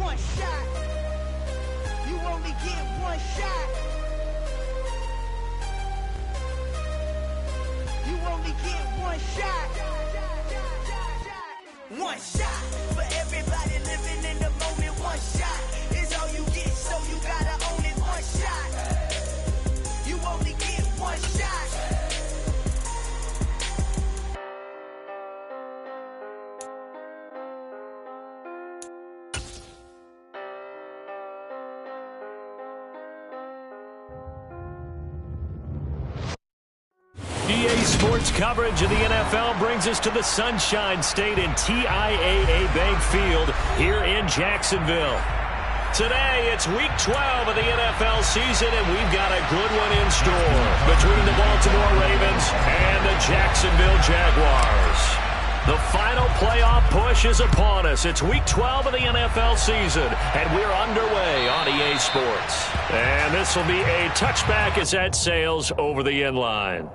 one shot. You only get one shot. You only get one shot. One shot for everybody living in the moment. One shot is all you get, so you gotta own it. One shot. You only get one shot. EA Sports coverage of the NFL brings us to the Sunshine State in TIAA Bank Field here in Jacksonville. Today, it's Week 12 of the NFL season, and we've got a good one in store between the Baltimore Ravens and the Jacksonville Jaguars. The final playoff push is upon us. It's Week 12 of the NFL season, and we're underway on EA Sports. And this will be a touchback as that sails over the end line.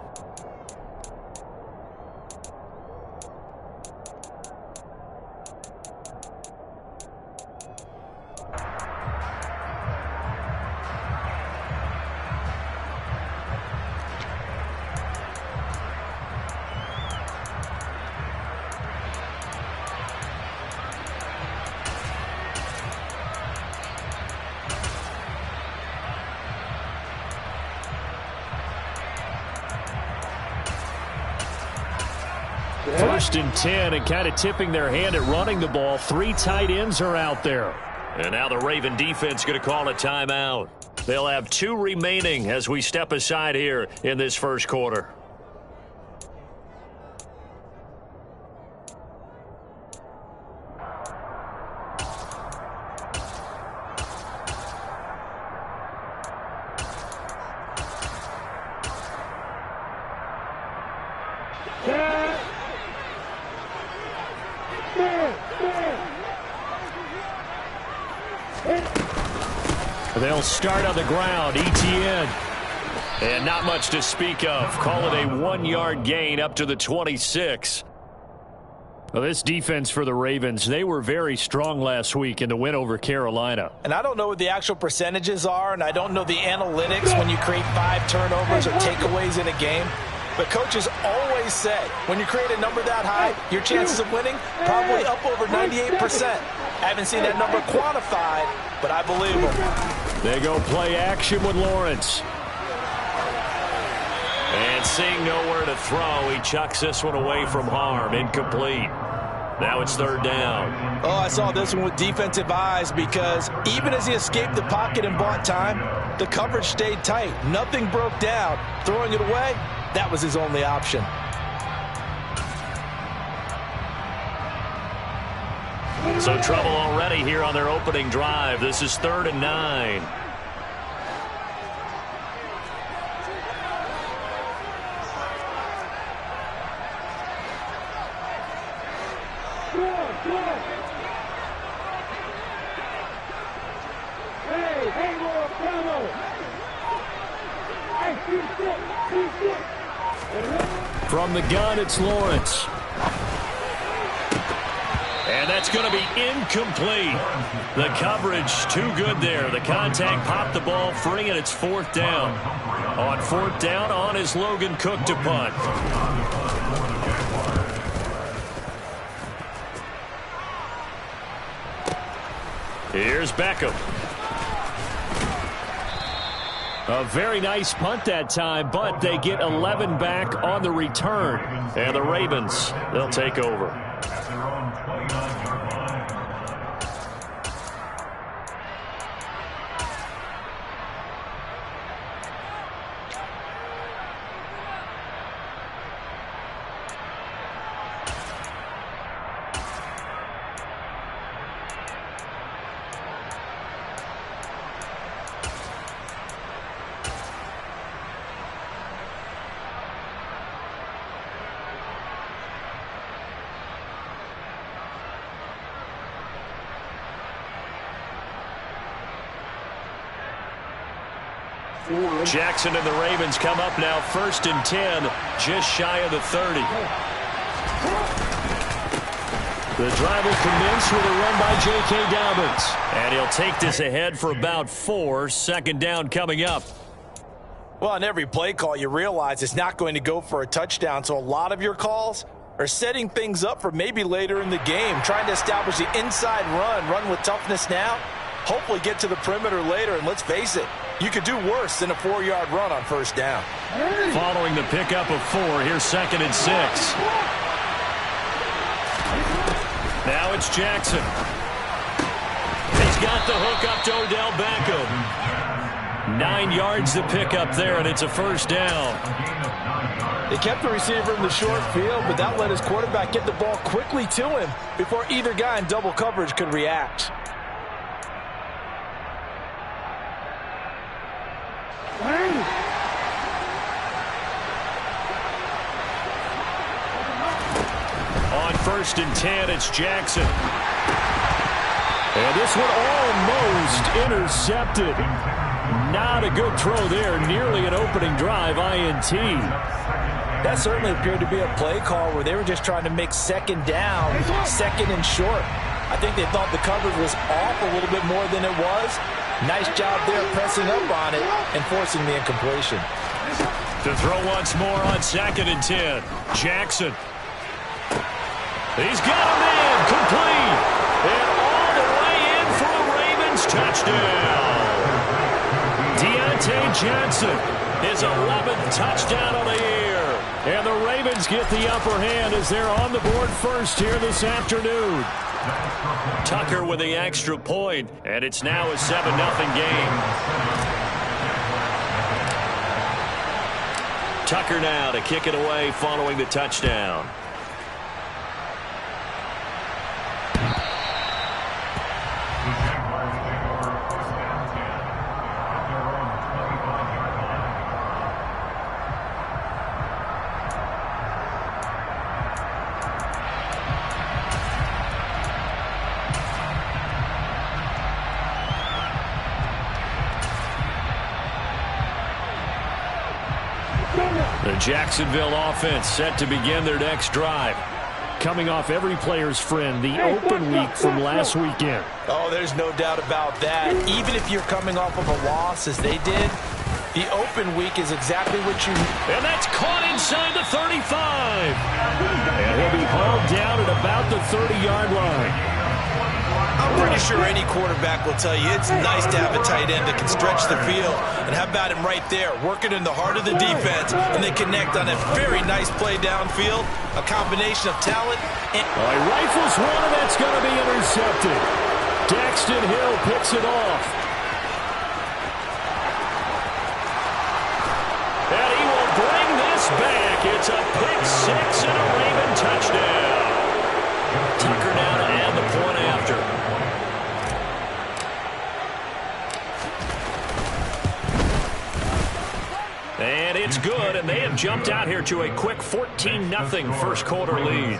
First and 10, and kind of tipping their hand at running the ball. 3 tight ends are out there. And now the Raven defense going to call a timeout. They'll have 2 remaining as we step aside here in this first quarter. They'll start on the ground. ETN. And not much to speak of. Call it a 1-yard gain up to the 26. Well, this defense for the Ravens, they were very strong last week in the win over Carolina. And I don't know what the actual percentages are, and I don't know the analytics when you create 5 turnovers or takeaways in a game. But coaches always say, when you create a number that high, your chances of winning probably up over 98%. I haven't seen that number quantified, but I believe them. They go play action with Lawrence. And seeing nowhere to throw, he chucks this one away from harm. Incomplete. Now it's 3rd down. Oh, I saw this one with defensive eyes because even as he escaped the pocket and bought time, the coverage stayed tight. Nothing broke down. Throwing it away, that was his only option. So trouble already here on their opening drive. This is 3rd and 9. From the gun, it's Lawrence. And that's going to be incomplete. The coverage too good there. The contact popped the ball free, and it's 4th down. On 4th down, on is Logan Cook to punt. Here's Beckham. A very nice punt that time, but they get 11 back on the return. And the Ravens, they'll take over. Jackson and the Ravens come up now 1st and 10, just shy of the 30. The drive will commence with a run by J.K. Dobbins. And he'll take this ahead for about 4. Second down coming up. Well, on every play call, you realize it's not going to go for a touchdown, so a lot of your calls are setting things up for maybe later in the game, trying to establish the inside run with toughness now, hopefully get to the perimeter later, and let's face it, you could do worse than a 4-yard run on first down. Following the pickup of 4, here's 2nd and 6. Now it's Jackson. He's got the hook up to Odell Beckham. 9 yards to pick up there, and it's a first down. They kept the receiver in the short field, but that let his quarterback get the ball quickly to him before either guy in double coverage could react. On 1st and 10, it's Jackson. And this one almost intercepted. Not a good throw there. Nearly an opening drive INT. That certainly appeared to be a play call where they were just trying to make second down, 2nd and short. I think they thought the coverage was off a little bit more than it was. Nice job there pressing up on it and forcing the incompletion. To throw once more on 2nd and 10. Jackson. He's got him in. Complete. And all the way in for a Ravens touchdown. Deontay Johnson, his 11th touchdown of the year. And the Ravens get the upper hand as they're on the board first here this afternoon. Tucker with the extra point, and it's now a 7-0 game. Tucker now to kick it away following the touchdown. The Jacksonville offense set to begin their next drive. Coming off every player's friend, the open week from last weekend. Oh, there's no doubt about that. Even if you're coming off of a loss as they did, the open week is exactly what you... And that's caught inside the 35. And he'll be hauled down at about the 30-yard line. I'm pretty sure any quarterback will tell you it's nice to have a tight end that can stretch the field. And how about him right there, working in the heart of the defense, and they connect on a very nice play downfield, a combination of talent and... Well, he rifles one, and that's going to be intercepted. Daxton Hill picks it off. And he will bring this back. It's a pick 6 and a Raven touchdown. Tucker now to add the point after. And it's good, and they have jumped out here to a quick 14-0 first quarter lead.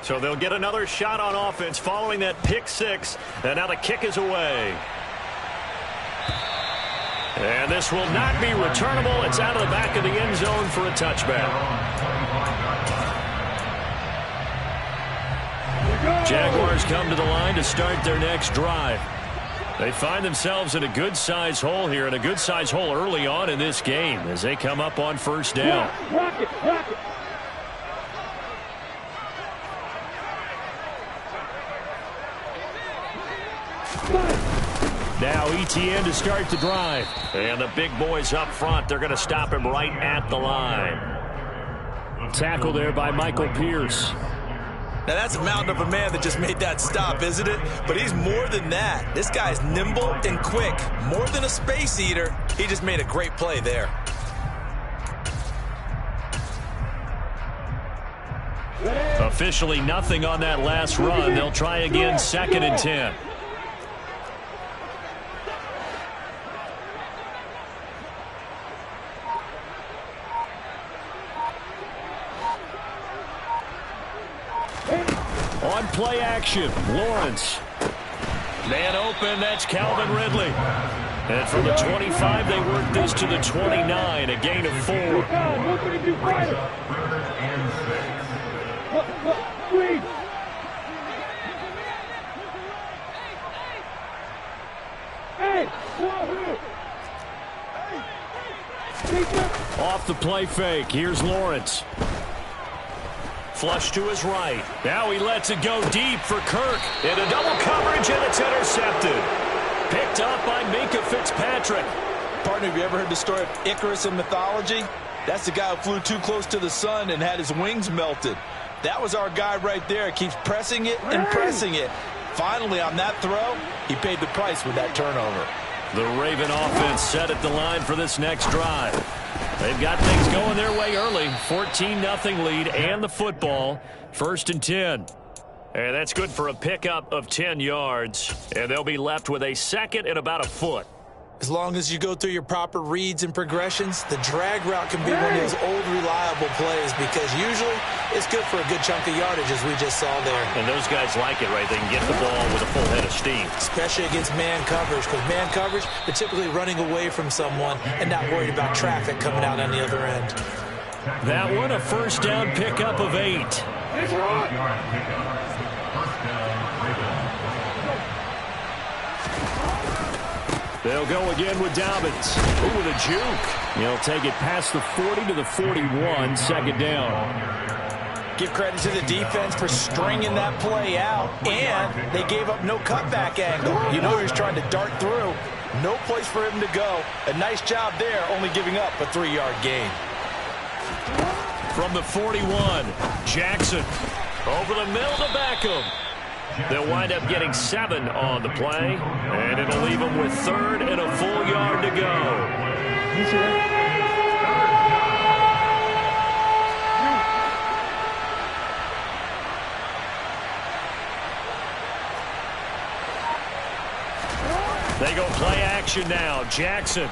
So they'll get another shot on offense following that pick 6, and now the kick is away. And this will not be returnable. It's out of the back of the end zone for a touchback. Jaguars come to the line to start their next drive. They find themselves in a good-sized hole here, and a good-sized hole early on in this game as they come up on first down. Now ETN to start the drive. And the big boys up front, they're going to stop him right at the line. Tackle there by Michael Pierce. Now, that's a mountain of a man that just made that stop, isn't it? But he's more than that. This guy's nimble and quick. More than a space eater. He just made a great play there. Officially nothing on that last run. They'll try again 2nd and 10. On play action, Lawrence. Man open, that's Calvin Ridley. And from the 25, they work this to the 29, a gain of 4. Off the play fake, here's Lawrence. Flush to his right. Now he lets it go deep for Kirk. And a double coverage, and it's intercepted. Picked up by Minka Fitzpatrick. Partner, have you ever heard the story of Icarus in mythology? That's the guy who flew too close to the sun and had his wings melted. That was our guy right there. Keeps pressing it and pressing it. Finally, on that throw, he paid the price with that turnover. The Raven offense set at the line for this next drive. They've got things going their way early. 14-0 lead and the football. 1st and 10. And that's good for a pickup of 10 yards. And they'll be left with a second and about a foot. As long as you go through your proper reads and progressions, the drag route can be one of those old reliable plays because usually it's good for a good chunk of yardage, as we just saw there. And those guys like it, right? They can get the ball with a full head of steam. Especially against man coverage, because man coverage, they're typically running away from someone and not worried about traffic coming out on the other end. That one, a first down pickup of 8. They'll go again with Dobbins. Ooh, with a juke. He'll take it past the 40 to the 41, second down. Give credit to the defense for stringing that play out, and they gave up no cutback angle. You know he was trying to dart through. No place for him to go. A nice job there, only giving up a 3-yard gain. From the 41, Jackson. Over the middle to Beckham. They'll wind up getting 7 on the play, and it'll leave them with 3rd and a full yard to go. They go play action now. Jackson.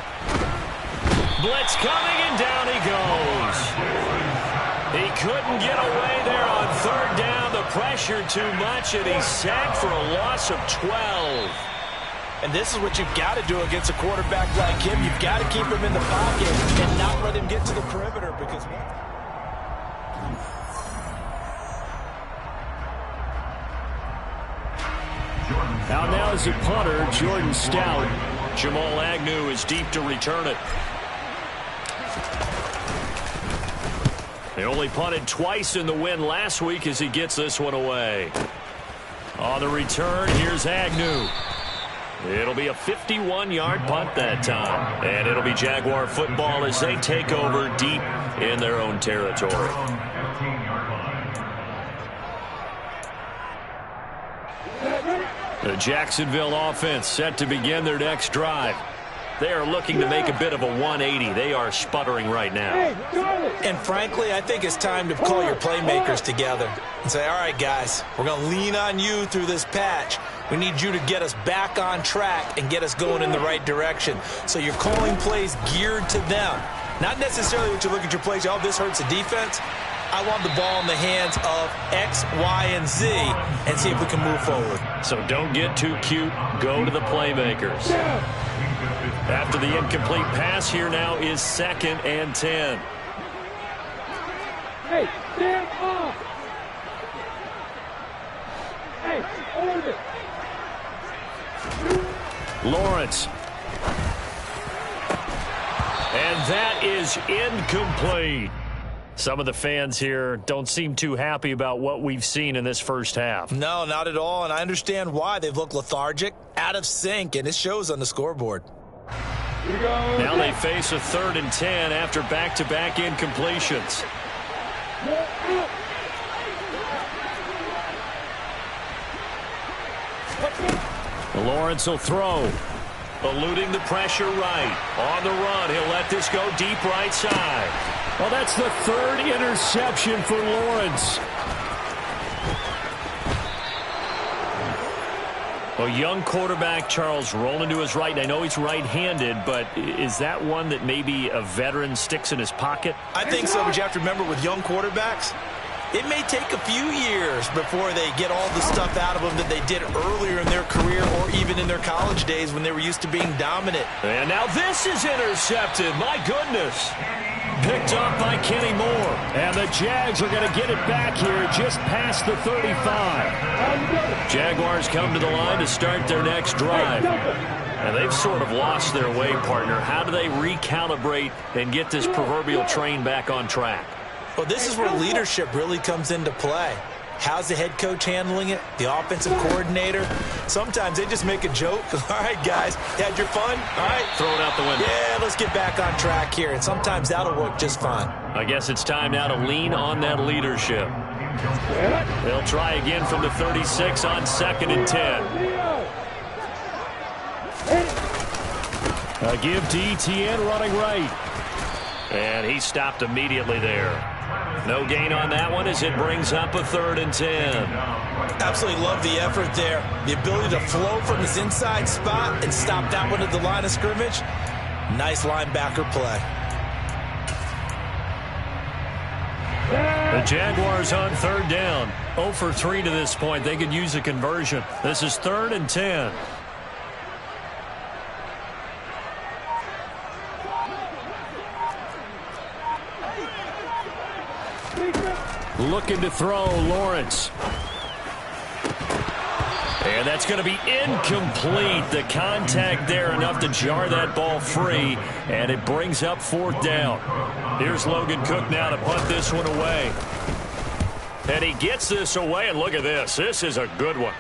Blitz coming, and down he goes. He couldn't get away there on 3rd down. The pressure too much, and he's sacked for a loss of 12. And this is what you've got to do against a quarterback like him. You've got to keep him in the pocket and not let him get to the perimeter because... Out now is the punter, Jordan Stout. Jamal Agnew is deep to return it. They only punted twice in the win last week as he gets this one away. On the return, here's Agnew. It'll be a 51-yard punt that time. And it'll be Jaguar football as they take over deep in their own territory. The Jacksonville offense set to begin their next drive. They are looking to make a bit of a 180. They are sputtering right now. And frankly, I think it's time to call your playmakers together and say, all right, guys, we're going to lean on you through this patch. We need you to get us back on track and get us going in the right direction. So you're calling plays geared to them. Not necessarily what you look at your plays, oh, this hurts the defense. I want the ball in the hands of X, Y, and Z and see if we can move forward. So don't get too cute. Go to the playmakers. After the incomplete pass, here now is 2nd and 10. Hey, stand up! Hey, hold it! Lawrence. And that is incomplete. Some of the fans here don't seem too happy about what we've seen in this first half. No, not at all, and I understand why. They've looked lethargic, out of sync, and it shows on the scoreboard. Now they face a 3rd and 10 after back-to-back incompletions. Lawrence will throw. Eluding the pressure right. On the run, he'll let this go deep right side. Well, that's the 3rd interception for Lawrence. A young quarterback, Charles, rolling to his right. And I know he's right-handed, but is that one that maybe a veteran sticks in his pocket? I think so, but you have to remember with young quarterbacks, It may take a few years before they get all the stuff out of them that they did earlier in their career or even in their college days when they were used to being dominant. And now this is intercepted. My goodness. Picked up by Kenny Moore. And the Jags are going to get it back here just past the 35. Jaguars come to the line to start their next drive. And they've sort of lost their way, partner. How do they recalibrate and get this proverbial train back on track? Well, this is where leadership really comes into play. How's the head coach handling it? The offensive coordinator? Sometimes they just make a joke. All right, guys, had your fun? All right. Throw it out the window. Yeah, let's get back on track here. And sometimes that'll work just fine. I guess it's time now to lean on that leadership. They'll try again from the 36 on 2nd and 10. A give to Etienne running right. And he stopped immediately there. No gain on that one as it brings up a 3rd and 10. Absolutely love the effort there. The ability to flow from his inside spot and stop that one at the line of scrimmage. Nice linebacker play. The Jaguars on 3rd down. 0 for 3 to this point. They could use a conversion. This is 3rd and 10. Looking to throw, Lawrence. And that's going to be incomplete. The contact there enough to jar that ball free, and it brings up 4th down. Here's Logan Cook now to punt this one away. And he gets this away, and look at this. This is a good one.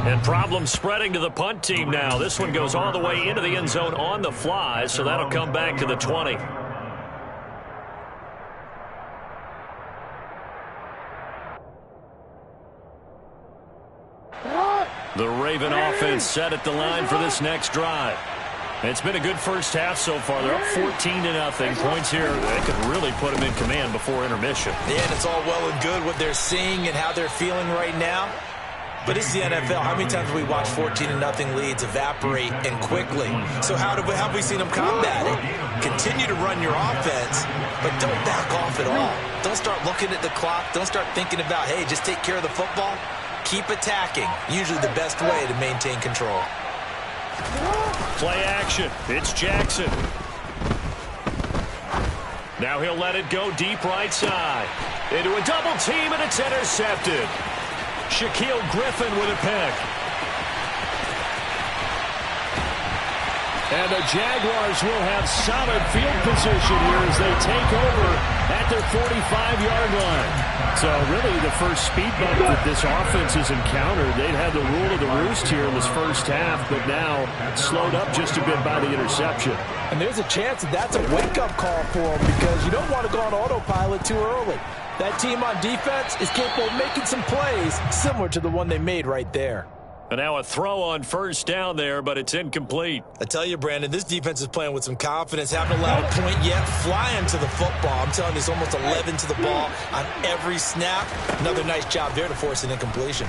And problem spreading to the punt team now. This one goes all the way into the end zone on the fly, so that'll come back to the 20. The Raven offense set at the line for this next drive. It's been a good first half so far. They're up 14-0. Points here, they could really put them in command before intermission. Yeah, and it's all well and good what they're seeing and how they're feeling right now. But it's the NFL. How many times have we watched 14-0 leads evaporate and quickly? So how have we seen them combat it? Continue to run your offense, but don't back off at all. Don't start looking at the clock. Don't start thinking about, hey, just take care of the football. Keep attacking. Usually the best way to maintain control. Play action. It's Jackson. Now he'll let it go deep right side. Into a double team, and it's intercepted. Shaquille Griffin with a pick. And the Jaguars will have solid field position here as they take over at their 45-yard line. So really the first speed bump that this offense has encountered. They'd had the rule of the roost here in this first half, but now slowed up just a bit by the interception. And there's a chance that that's a wake-up call for them because you don't want to go on autopilot too early. That team on defense is capable of making some plays similar to the one they made right there. And now a throw on 1st down there, but it's incomplete. I tell you, Brandon, this defense is playing with some confidence. Haven't allowed a point yet. Flying to the football. I'm telling you, it's almost 11 to the ball on every snap. Another nice job there to force an incompletion.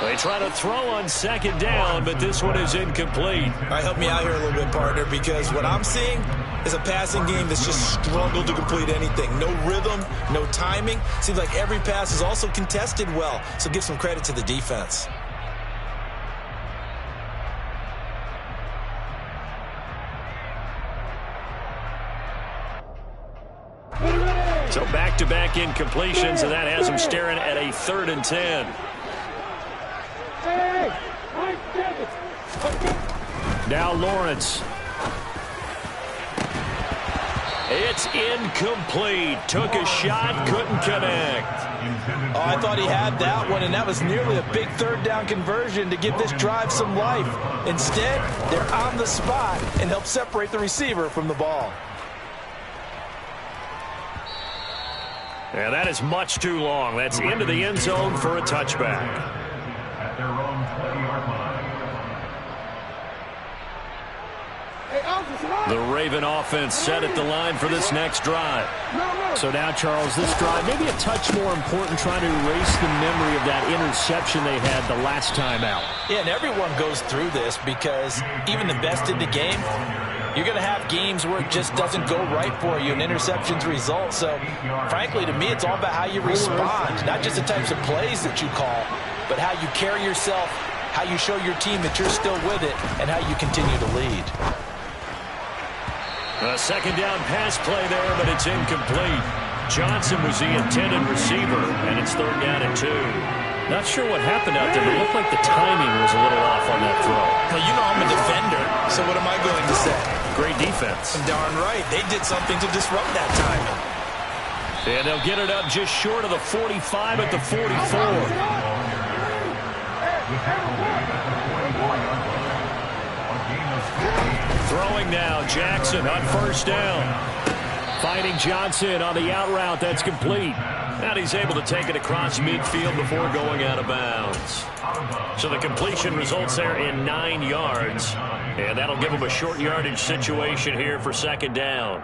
They try to throw on 2nd down, but this one is incomplete. All right, help me out here a little bit, partner, because what I'm seeing is a passing game that's just struggled to complete anything. No rhythm, no timing. Seems like every pass is also contested well, so give some credit to the defense. So back-to-back incompletions, and that has them staring at a 3rd and 10. Now Lawrence. It's incomplete. Took a shot, couldn't connect. Oh, I thought he had that one, and that was nearly a big 3rd down conversion to give this drive some life. Instead, they're on the spot and help separate the receiver from the ball. And that is much too long. That's into the end zone for a touchback. The Raven offense set at the line for this next drive. So now, Charles, this drive maybe a touch more important, trying to erase the memory of that interception they had the last time out. Yeah, and everyone goes through this because even the best in the game, you're going to have games where it just doesn't go right for you and interceptions result. So, frankly, to me, it's all about how you respond, not just the types of plays that you call, but how you carry yourself, how you show your team that you're still with it, and how you continue to lead. A second down pass play there, but it's incomplete. Johnson was the intended receiver, and it's third down and 2. Not sure what happened out there, but it looked like the timing was a little off on that throw. Well, you know I'm a defender, so what am I going to say? Great defense. Darn right. They did something to disrupt that timing. And they'll get it up just short of the 45 at the 44. Throwing now, Jackson on first down. Fighting Johnson on the out route. That's complete. And he's able to take it across midfield before going out of bounds. So the completion results there in 9 yards. And that'll give him a short yardage situation here for second down.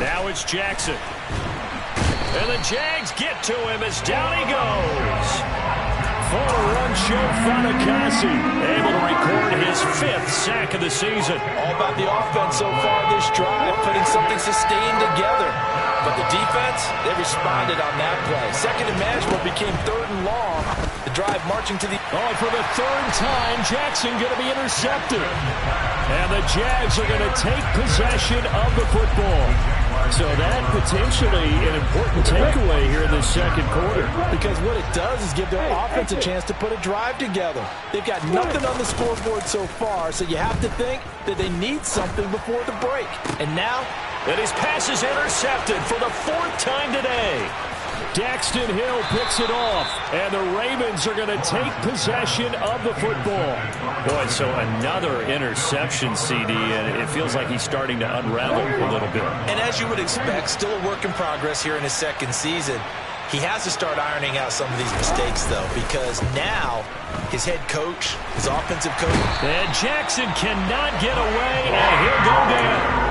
Now it's Jackson. And the Jags get to him as down he goes. For a run show, Fatukasi able to record his 5th sack of the season. All about the offense so far this drive, putting something sustained together. But the defense, they responded on that play. Second and manageable became third and long. The drive marching to the... Oh, for the third time, Jackson going to be intercepted. And the Jags are going to take possession of the football. So that potentially an important takeaway here in the second quarter. Because what it does is give their offense a chance to put a drive together. They've got nothing on the scoreboard so far, so you have to think that they need something before the break. And now... And his pass is intercepted for the 4th time today. Daxton Hill picks it off, and the Ravens are going to take possession of the football. Boy, so another interception, CD, and it feels like he's starting to unravel a little bit. And as you would expect, still a work in progress here in his second season. He has to start ironing out some of these mistakes, though, because now his head coach, his offensive coach... And Jackson cannot get away, and he'll go down.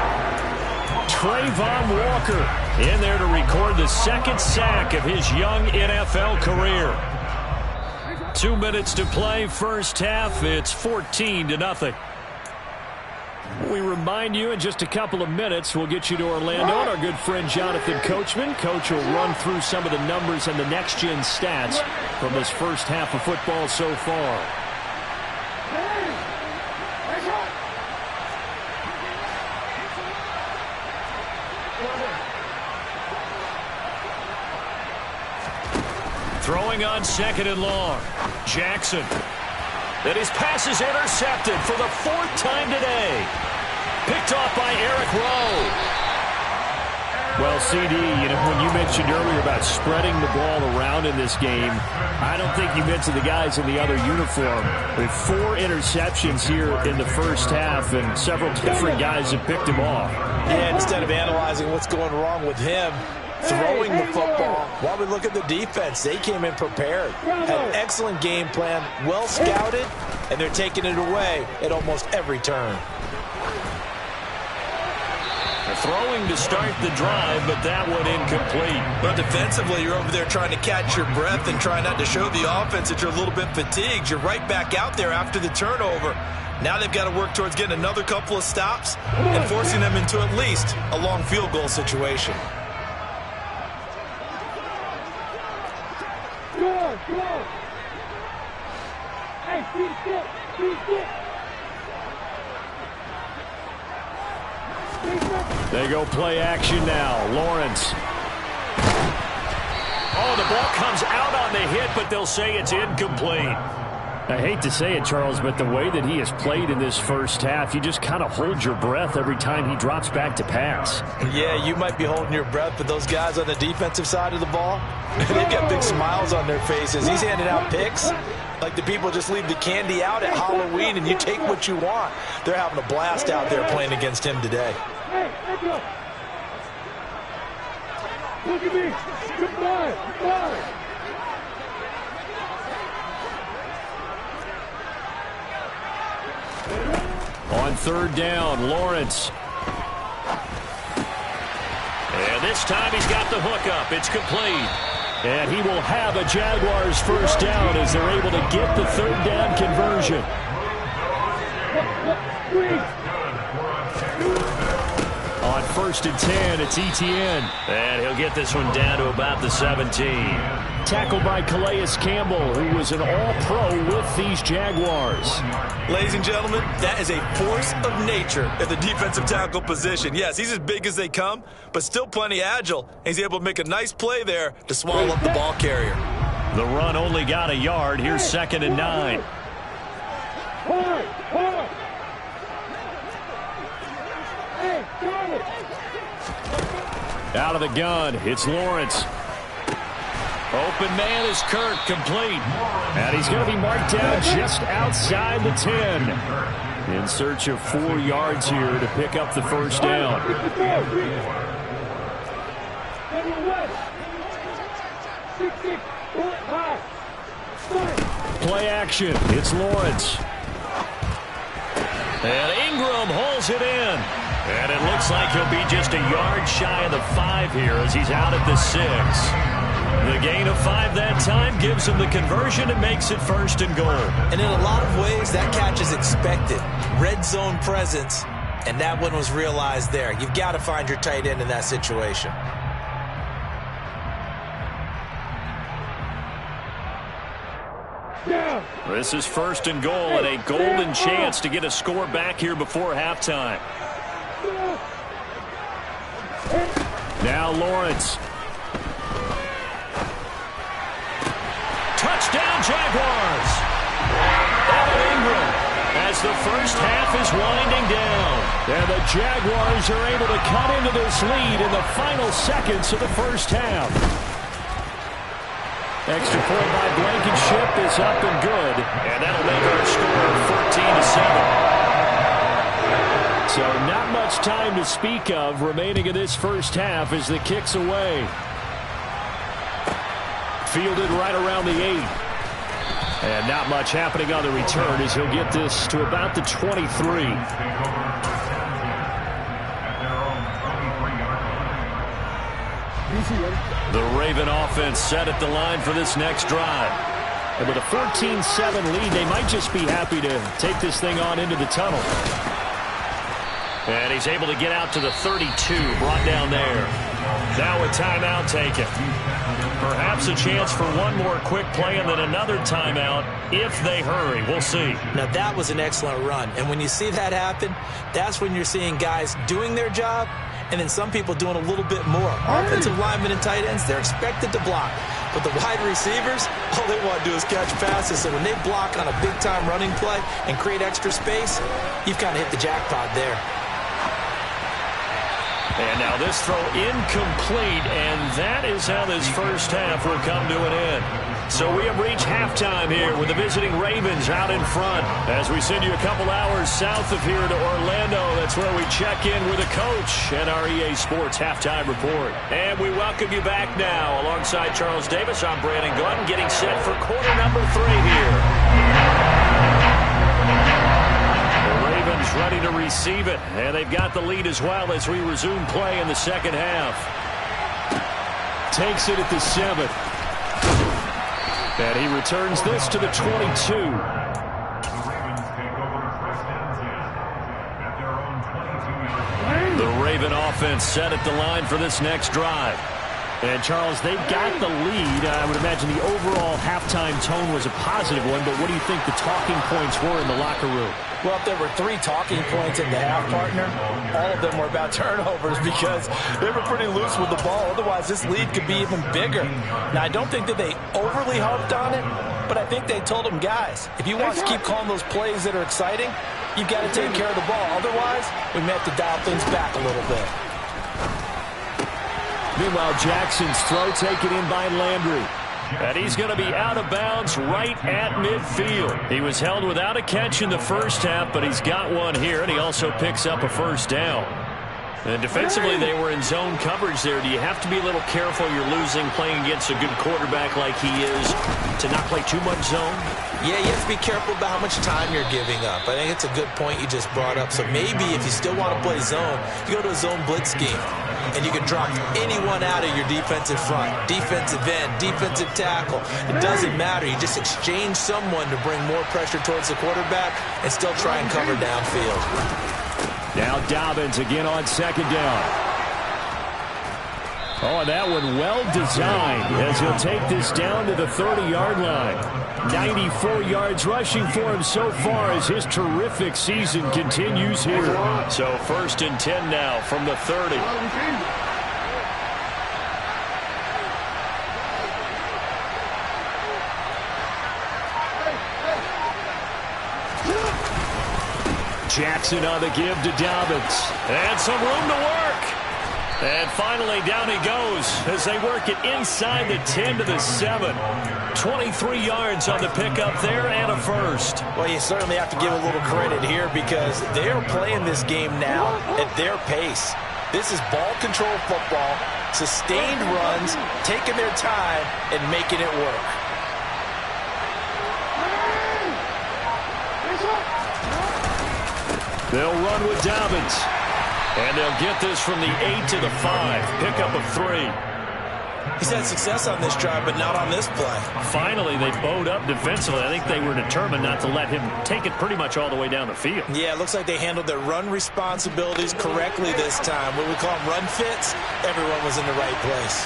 Trayvon Walker in there to record the 2nd sack of his young NFL career. 2 minutes to play, first half. It's 14-0. We remind you in just a couple of minutes, we'll get you to Orlando and our good friend Jonathan Coachman. Coach will run through some of the numbers and the next-gen stats from this first half of football so far. Throwing on second and long. Jackson. And his pass is intercepted for the 4th time today. Picked off by Eric Rowe. Well, CD, you know, when you mentioned earlier about spreading the ball around in this game, I don't think you mentioned the guys in the other uniform. With 4 interceptions here in the first half, and several different guys have picked him off. Yeah, instead of analyzing what's going wrong with him, throwing the football. While we look at the defense, they came in prepared. Had an excellent game plan, well scouted, and they're taking it away at almost every turn. Throwing to start the drive, but that one incomplete. But defensively, you're over there trying to catch your breath and try not to show the offense that you're a little bit fatigued. You're right back out there after the turnover. Now they've got to work towards getting another couple of stops and forcing them into at least a long field goal situation. Come on. Hey, beat it. They go play action now. Lawrence. Oh, the ball comes out on the hit, but they'll say it's incomplete. I hate to say it, Charles, but the way that he has played in this first half, you just kind of hold your breath every time he drops back to pass. Yeah, you might be holding your breath, but those guys on the defensive side of the ball, they've got big smiles on their faces. He's handing out picks like the people just leave the candy out at Halloween and you take what you want. They're having a blast out there playing against him today. Hey, let's go. Look at me. Goodbye. On third down, Lawrence. And this time he's got the hook up. It's complete. And he will have a Jaguars first down as they're able to get the third down conversion. On first and 10, it's Etienne. And he'll get this one down to about the 17. Tackled by Calais Campbell, who was an all-pro with these Jaguars. Ladies and gentlemen, that is a force of nature at the defensive tackle position. Yes, he's as big as they come, but still plenty agile. He's able to make a nice play there to swallow up the ball carrier. The run only got a yard. Here's 2nd and 9. Out of the gun, it's Lawrence. Open man is Kirk, complete. And he's going to be marked down just outside the 10. In search of 4 yards here to pick up the first down. Play action, it's Lawrence. And Ingram holds it in. And it looks like he'll be just a yard shy of the 5 here as he's out at the 6. The gain of 5 that time gives him the conversion and makes it 1st and goal. And in a lot of ways, that catch is expected. Red zone presence, and that one was realized there. You've got to find your tight end in that situation. This is 1st and goal and a golden chance to get a score back here before halftime. Now Lawrence. Touchdown Jaguars! Evan Ingram as the first half is winding down. And the Jaguars are able to cut into this lead in the final seconds of the first half. Extra point by Blankenship is up and good. And that'll make our score 14-7. So not much time to speak of remaining in this first half as the kick's away. Fielded right around the 8. And not much happening on the return as he'll get this to about the 23. The Raven offense set at the line for this next drive. And with a 14-7 lead, they might just be happy to take this thing on into the tunnel. And he's able to get out to the 32, brought down there. Now a timeout taken. Perhaps a chance for one more quick play and then another timeout if they hurry. We'll see. Now that was an excellent run. And when you see that happen, that's when you're seeing guys doing their job and then some people doing a little bit more. Offensive linemen and tight ends, they're expected to block. But the wide receivers, all they want to do is catch passes. So when they block on a big-time running play and create extra space, you've kind of hit the jackpot there. And now this throw incomplete, and that is how this first half will come to an end. So we have reached halftime here with the visiting Ravens out in front. As we send you a couple hours south of here to Orlando, that's where we check in with the coach and our EA Sports Halftime Report. And we welcome you back now. Alongside Charles Davis, I'm Brandon Gordon, getting set for quarter number 3 here. Ready to receive it, and they've got the lead as well as we resume play in the second half. Takes it at the 7. And he returns this to the 22. The Raven offense set at the line for this next drive. And, Charles, they've got the lead. I would imagine the overall halftime tone was a positive one, but what do you think the talking points were in the locker room? Well, if there were 3 talking points in the half, partner, all of them were about turnovers because they were pretty loose with the ball. Otherwise, this lead could be even bigger. Now, I don't think that they overly harped on it, but I think they told them, guys, if you want to keep calling those plays that are exciting, you've got to take care of the ball. Otherwise, we may have to dial things back a little bit. Meanwhile, Jackson's throw taken in by Landry. And he's going to be out of bounds right at midfield. He was held without a catch in the first half, but he's got one here, and he also picks up a first down. And defensively, they were in zone coverage there. Do you have to be a little careful? You're losing playing against a good quarterback like he is to not play too much zone? Yeah, you have to be careful about how much time you're giving up. I think it's a good point you just brought up. So maybe if you still want to play zone, you go to a zone blitz scheme. And you can drop anyone out of your defensive front, defensive end, defensive tackle. It doesn't matter. You just exchange someone to bring more pressure towards the quarterback and still try and cover downfield. Now Dobbins again on second down. Oh, and that one well designed as he'll take this down to the 30-yard line. 94 yards rushing for him so far as his terrific season continues here. So 1st and 10 now from the 30. Jackson on the give to Dobbins. And some room to work. And finally, down he goes as they work it inside the 10 to the 7. 23 yards on the pickup there and a first. Well, you certainly have to give a little credit here because they're playing this game now at their pace. This is ball control football, sustained runs, taking their time and making it work. They'll run with Dobbins. And they'll get this from the 8 to the 5. Pickup of 3. He's had success on this drive, but not on this play. Finally, they bowed up defensively. I think they were determined not to let him take it pretty much all the way down the field. Yeah, it looks like they handled their run responsibilities correctly this time. What we call them run fits, everyone was in the right place.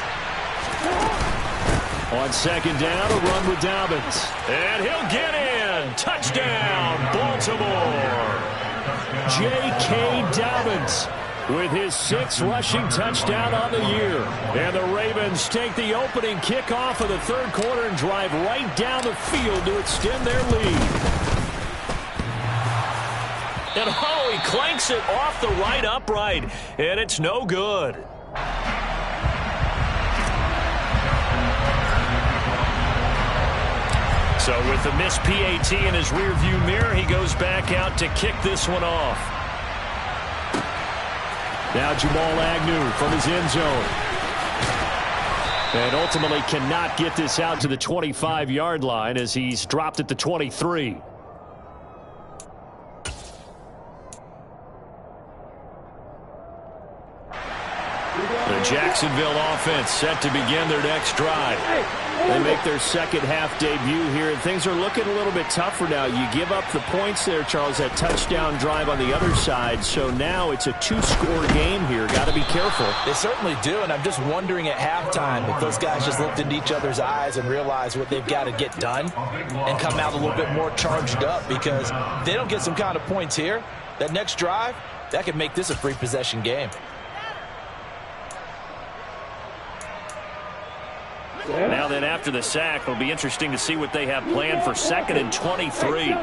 On second down, a run with Dobbins. And he'll get in. Touchdown, Baltimore. J.K. Dobbins with his 6th rushing touchdown on the year. And the Ravens take the opening kickoff of the 3rd quarter and drive right down the field to extend their lead. And oh, he clanks it off the right upright, and it's no good. So with the missed PAT in his rearview mirror, he goes back out to kick this one off. Now Jamal Agnew from his end zone. And ultimately cannot get this out to the 25-yard line as he's dropped at the 23. The Jacksonville offense set to begin their next drive. They make their second half debut here, and things are looking a little bit tougher now. You give up the points there, Charles, that touchdown drive on the other side. So now it's a 2-score game here. Got to be careful. They certainly do, and I'm just wondering at halftime if those guys just looked into each other's eyes and realized what they've got to get done and come out a little bit more charged up, because if they don't get some kind of points here, that next drive, that could make this a free possession game. Now then, after the sack, it'll be interesting to see what they have planned for 2nd and 23.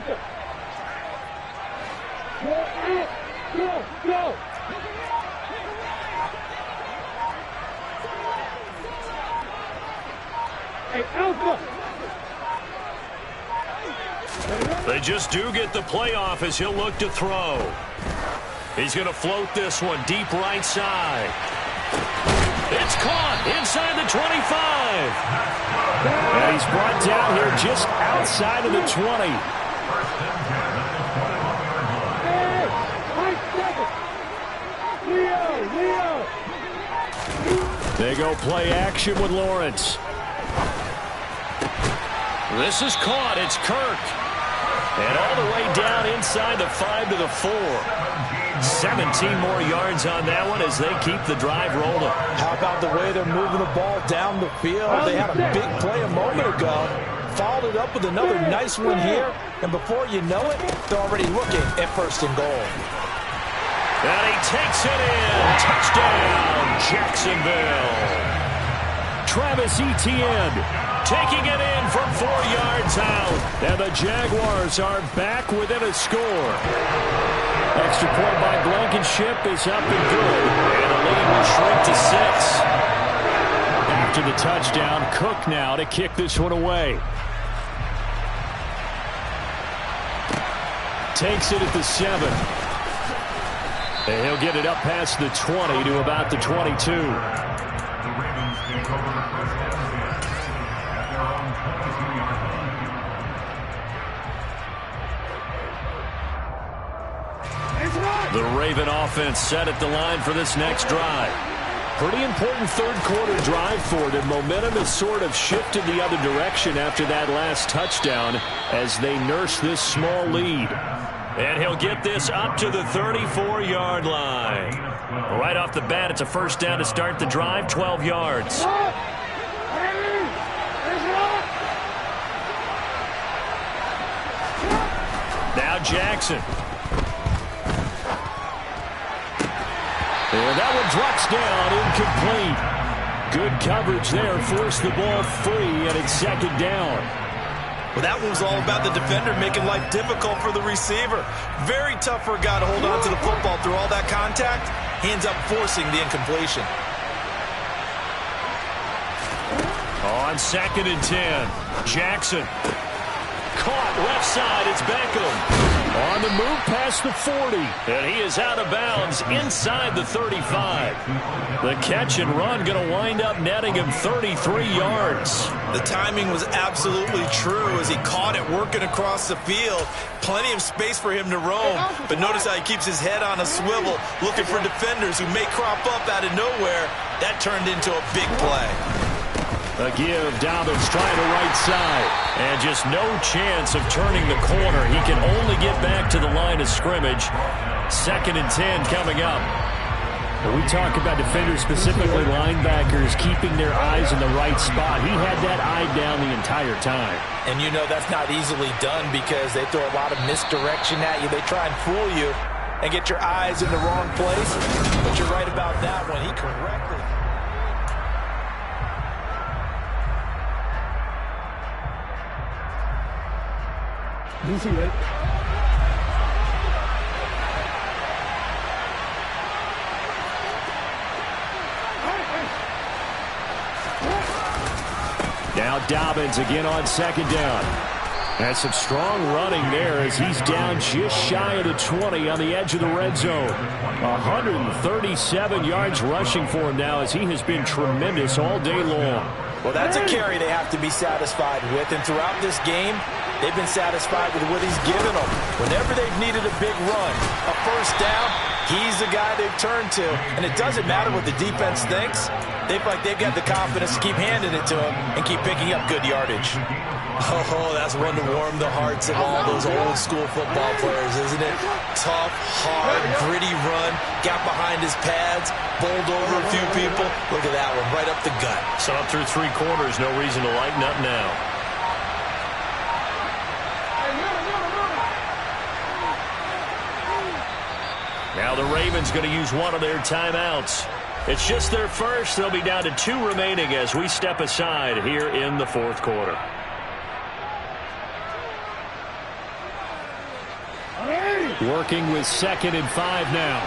They just do get the playoff as he'll look to throw. He's going to float this one deep right side. It's caught inside the 25. And he's brought down here just outside of the 20. They go play action with Lawrence. This is caught. It's Kirk. And all the way down inside the 5 to the 4. 17 more yards on that one as they keep the drive rolling. How about the way they're moving the ball down the field? They had a big play a moment ago. Followed it up with another nice one here. And before you know it, they're already looking at 1st and goal. And he takes it in. Touchdown, Jacksonville. Travis Etienne taking it in from 4 yards out. And the Jaguars are back within a score. Extra point by Blankenship is up and good. And the lead will shrink to 6. After the touchdown, Cook now to kick this one away. Takes it at the 7. And he'll get it up past the 20 to about the 22. The Raven offense set at the line for this next drive. Pretty important third-quarter drive for them. Momentum has sort of shifted the other direction after that last touchdown as they nurse this small lead. And he'll get this up to the 34-yard line. Right off the bat, it's a first down to start the drive, 12 yards. Now Jackson. And that one drops down, incomplete. Good coverage there, forced the ball free, and it's second down. Well, that one was all about the defender making life difficult for the receiver. Very tough for a guy to hold on to the football through all that contact. He ends up forcing the incompletion. On 2nd and 10, Jackson. Caught left side, it's Beckham. On the move past the 40, and he is out of bounds inside the 35. The catch and run going to wind up netting him 33 yards. The timing was absolutely true as he caught it working across the field. Plenty of space for him to roam, but notice how he keeps his head on a swivel, looking for defenders who may crop up out of nowhere. That turned into a big play. A give, Dobbins trying the right side. And just no chance of turning the corner. He can only get back to the line of scrimmage. 2nd and 10 coming up. When we talk about defenders, specifically linebackers, keeping their eyes in the right spot. He had that eye down the entire time. And you know that's not easily done because they throw a lot of misdirection at you. They try and fool you and get your eyes in the wrong place. But you're right about that one. He correctly... Easy, right? Now Dobbins again on 2nd down. That's some strong running there as he's down just shy of the 20 on the edge of the red zone. 137 yards rushing for him now as he has been tremendous all day long. Well, that's a carry they have to be satisfied with. And throughout this game, they've been satisfied with what he's given them. Whenever they've needed a big run, a first down, he's the guy they've turned to. And it doesn't matter what the defense thinks. They feel like they've got the confidence to keep handing it to him and keep picking up good yardage. Oh, that's one to warm the hearts of all those old school football players, isn't it? Tough, hard, gritty run, got behind his pads, bowled over a few people. Look at that one, right up the gut. So up through 3 quarters, no reason to lighten up now. Now the Ravens going to use one of their timeouts. It's just their first. They'll be down to 2 remaining as we step aside here in the 4th quarter. Working with 2nd and 5 now.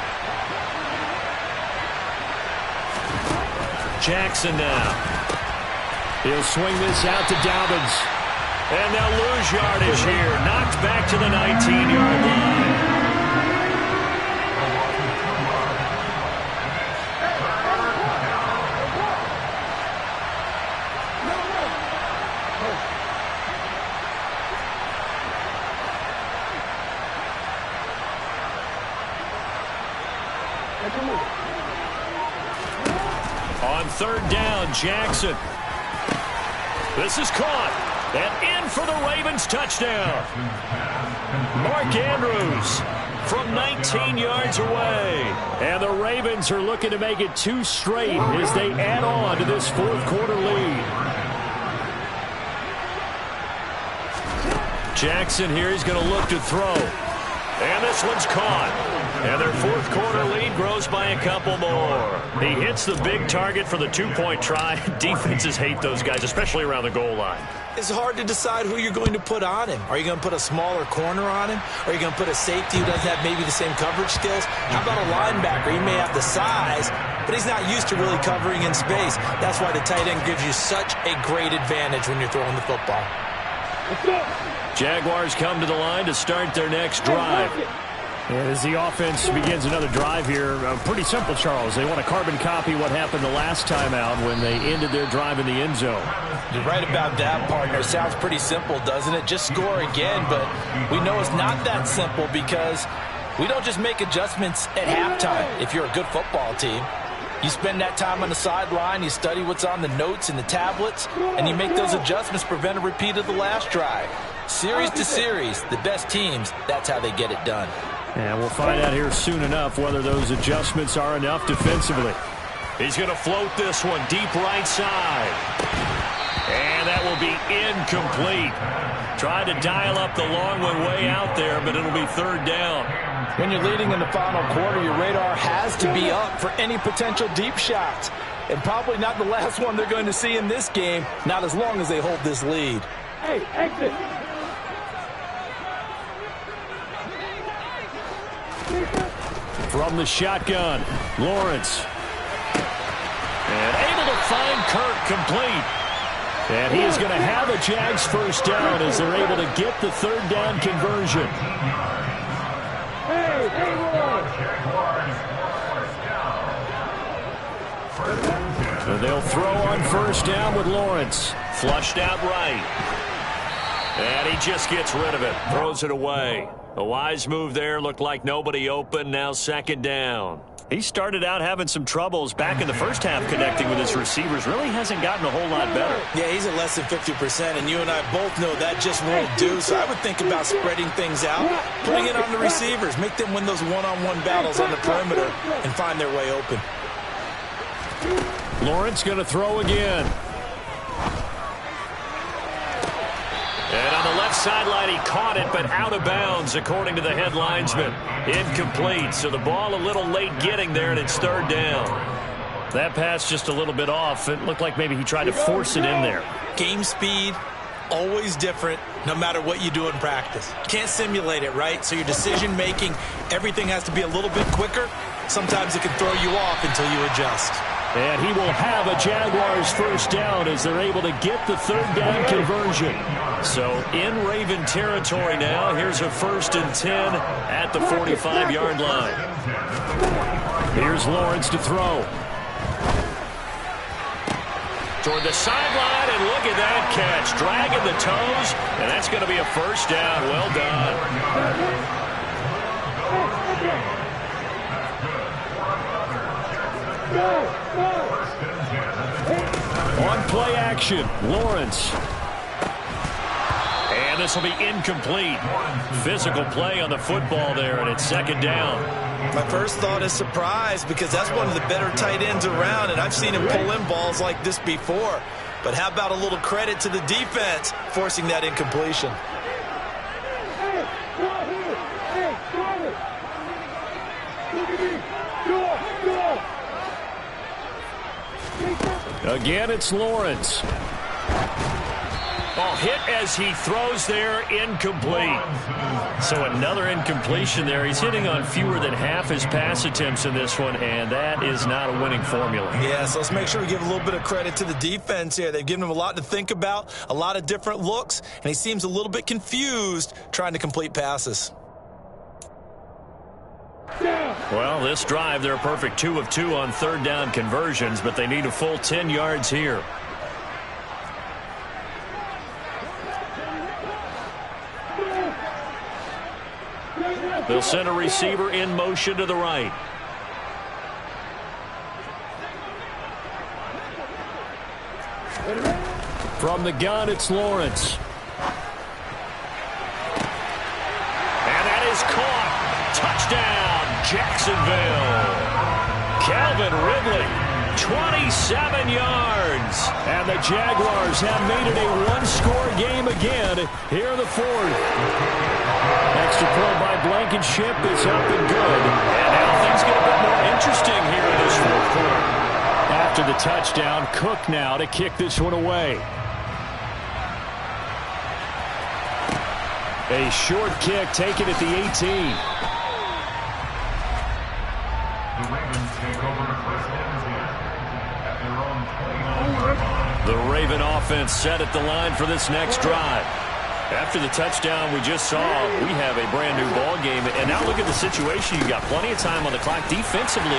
Jackson now. He'll swing this out to Dobbins. And they'll lose yardage here. Knocked back to the 19-yard line. On 3rd down, Jackson. This is caught. And in for the Ravens touchdown. Mark Andrews from 19 yards away. And the Ravens are looking to make it 2 straight as they add on to this 4th quarter lead. Jackson here, he's going to look to throw. And this one's caught. And their 4th quarter lead grows by a couple more. He hits the big target for the 2-point try. Defenses hate those guys, especially around the goal line. It's hard to decide who you're going to put on him. Are you going to put a smaller corner on him? Are you going to put a safety who doesn't have maybe the same coverage skills? How about a linebacker? He may have the size, but he's not used to really covering in space. That's why the tight end gives you such a great advantage when you're throwing the football. Jaguars come to the line to start their next drive. And as the offense begins another drive here, pretty simple, Charles. They want to carbon copy what happened the last time out when they ended their drive in the end zone. You're right about that, partner. Sounds pretty simple, doesn't it? Just score again, but we know it's not that simple because we don't just make adjustments at halftime if you're a good football team. You spend that time on the sideline, you study what's on the notes and the tablets, and you make those adjustments to prevent a repeat of the last drive. Series to series, the best teams, that's how they get it done. And we'll find out here soon enough whether those adjustments are enough defensively. He's going to float this one deep right side. And that will be incomplete. Tried to dial up the long one way out there, but it'll be third down. When you're leading in the final quarter, your radar has to be up for any potential deep shots. And probably not the last one they're going to see in this game, not as long as they hold this lead. Hey, exit. From the shotgun, Lawrence. And able to find Kirk complete. And he is going to have a Jags first down as they're able to get the third down conversion. So they'll throw on first down with Lawrence. Flushed out right. And he just gets rid of it. Throws it away. A wise move there. Looked like nobody open. Now second down. He started out having some troubles back in the first half connecting with his receivers. Really hasn't gotten a whole lot better. Yeah, he's at less than 50%, and you and I both know that just won't do. So I would think about spreading things out, putting it on the receivers, make them win those one-on-one battles on the perimeter and find their way open. Lawrence going to throw again. And on the left sideline, he caught it, but out of bounds, according to the head linesman. Incomplete, so the ball a little late getting there, and it's third down. That pass just a little bit off. It looked like maybe he tried to force it in there. Game speed, always different, no matter what you do in practice. You can't simulate it, right? So your decision-making, everything has to be a little bit quicker. Sometimes it can throw you off until you adjust. And he will have a Jaguars first down as they're able to get the third down conversion. So in Raven territory now. Here's a 1st and 10 at the 45-yard line. Here's Lawrence to throw. Toward the sideline, and look at that catch. Dragging the toes, and that's going to be a first down. Well done. On play action, Lawrence. And this will be incomplete. Physical play on the football there, and it's second down. My first thought is surprise because that's one of the better tight ends around, and I've seen him pull in balls like this before. But how about a little credit to the defense forcing that incompletion? Again, it's Lawrence. Oh, hit as he throws there, incomplete. So another incompletion there. He's hitting on fewer than half his pass attempts in this one, and that is not a winning formula. Yeah, so let's make sure we give a little bit of credit to the defense here. They've given him a lot to think about, a lot of different looks, and he seems a little bit confused trying to complete passes. Well, this drive, they're a perfect 2 of 2 on third down conversions, but they need a full 10 yards here. They'll send a receiver in motion to the right. From the gun, it's Lawrence. And that is caught. Touchdown, Jacksonville. Calvin Ridley, 27 yards. And the Jaguars have made it a one-score game again here in the fourth. Extra point by Blankenship is up and good. And now things get a bit more interesting here in this fourth quarter. After the touchdown, Cook now to kick this one away. A short kick taken at the 18. The Raven offense set at the line for this next drive. After the touchdown we just saw, we have a brand-new ball game. And now look at the situation. You got plenty of time on the clock. Defensively,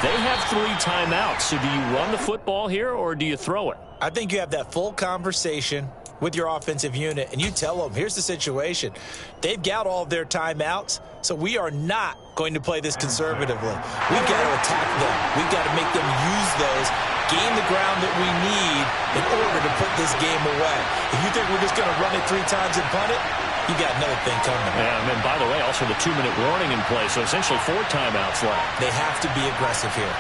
they have 3 timeouts. So do you run the football here or do you throw it? I think you have that full conversation with your offensive unit, and you tell them, here's the situation. They've got all of their timeouts, so we are not going to play this conservatively. We've got to attack them. We've got to make them use those, gain the ground that we need in order to put this game away. If you think we're just going to run it 3 times and punt it, you got another thing coming. And then, by the way, also the 2-minute warning in play, so essentially 4 timeouts left. They have to be aggressive here.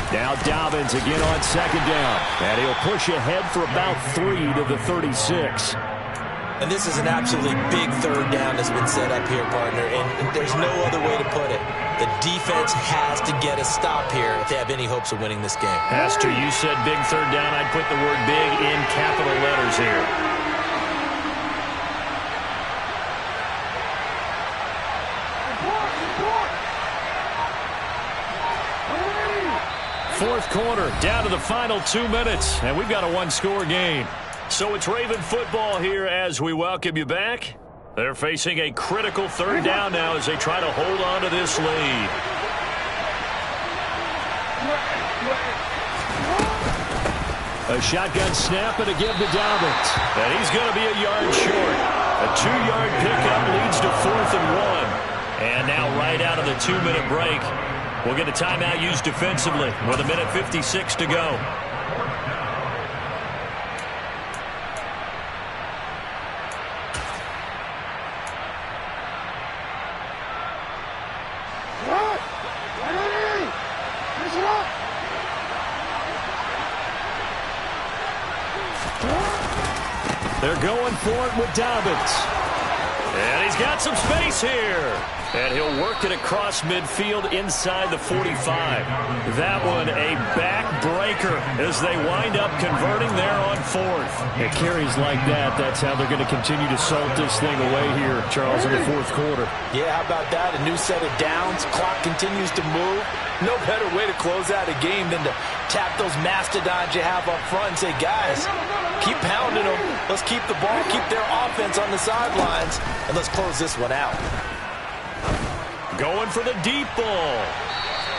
Now Dobbins again on 2nd down. And he'll push ahead for about 3 to the 36. And this is an absolutely big 3rd down that's been set up here, partner. And there's no other way to put it. The defense has to get a stop here if they have any hopes of winning this game. Has to. You said big 3rd down. I'd put the word big in capital letters here. Fourth quarter, down to the final 2 minutes, and we've got a 1-score game. So it's Raven football here as we welcome you back. They're facing a critical 3rd down now as they try to hold on to this lead. A shotgun snap and a give to Dobbins. And he's going to be a yard short. A 2-yard pickup leads to 4th and 1. And now right out of the 2-minute break, we'll get a timeout used defensively with 1:56 to go. They're going for it with Dobbins. And he's got some space here. And he'll work it across midfield inside the 45. That one a backbreaker as they wind up converting there on 4th. It carries like that. That's how they're going to continue to salt this thing away here, Charles, in the 4th quarter. Yeah, how about that? A new set of downs. Clock continues to move. No better way to close out a game than to tap those mastodons you have up front and say, guys, keep pounding them. Let's keep the ball, keep their offense on the sidelines, and let's close this one out. Going for the deep ball.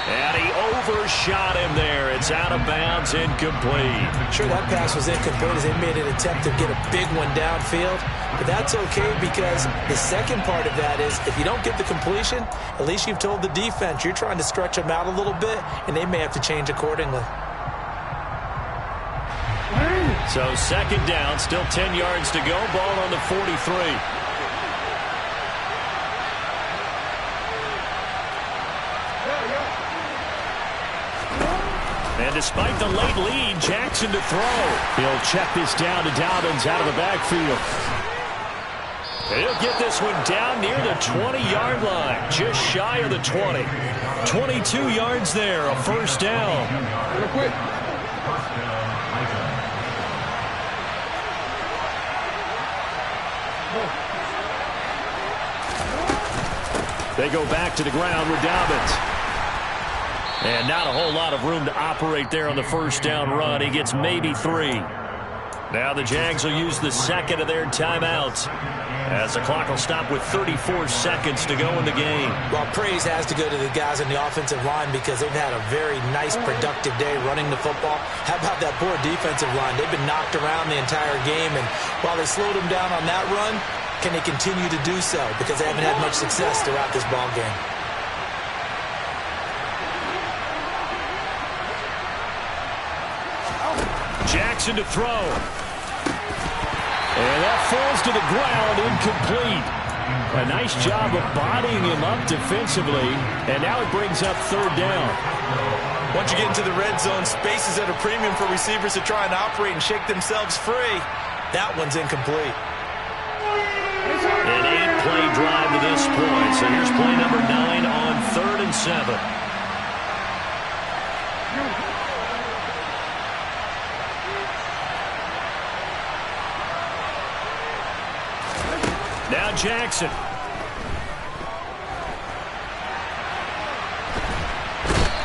And he overshot him there. It's out of bounds, incomplete. Sure, that pass was incomplete as they made an attempt to get a big one downfield. But that's okay because the second part of that is if you don't get the completion, at least you've told the defense you're trying to stretch them out a little bit, and they may have to change accordingly. So 2nd down, still 10 yards to go. Ball on the 43. And despite the late lead, Jackson to throw. He'll check this down to Dobbins out of the backfield. He'll get this one down near the 20-yard line, just shy of the 20. 22 yards there, a 1st down. Real quick. They go back to the ground with Dobbins. And not a whole lot of room to operate there on the 1st down run. He gets maybe 3. Now the Jags will use the 2nd of their timeouts as the clock will stop with 34 seconds to go in the game. Well, praise has to go to the guys on the offensive line because they've had a very nice, productive day running the football. How about that poor defensive line? They've been knocked around the entire game, and while they slowed them down on that run, can they continue to do so? Because they haven't had much success throughout this ball game. Jackson to throw. And that falls to the ground, incomplete. A nice job of bodying him up defensively, and now it brings up 3rd down. Once you get into the red zone, space is at a premium for receivers to try and operate and shake themselves free. That one's incomplete. An 8-play drive to this point. So here's play number 9 on 3rd and 7. Now Jackson.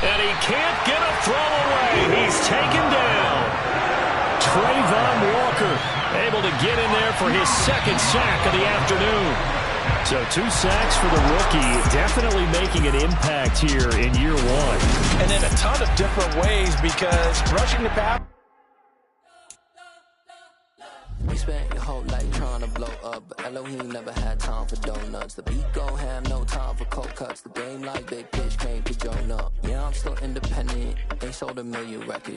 And he can't get a throw away. He's taken down. Trayvon Walker able to get in there for his second sack of the afternoon. So 2 sacks for the rookie, definitely making an impact here in year 1. And in a ton of different ways, because rushing the pass. You spent your whole life trying to blow up, but Elohim never had time for donuts. The beat gon' have no time for cold cuts. The game like big pitch came to join up. Yeah, I'm still independent, ain't sold a million records.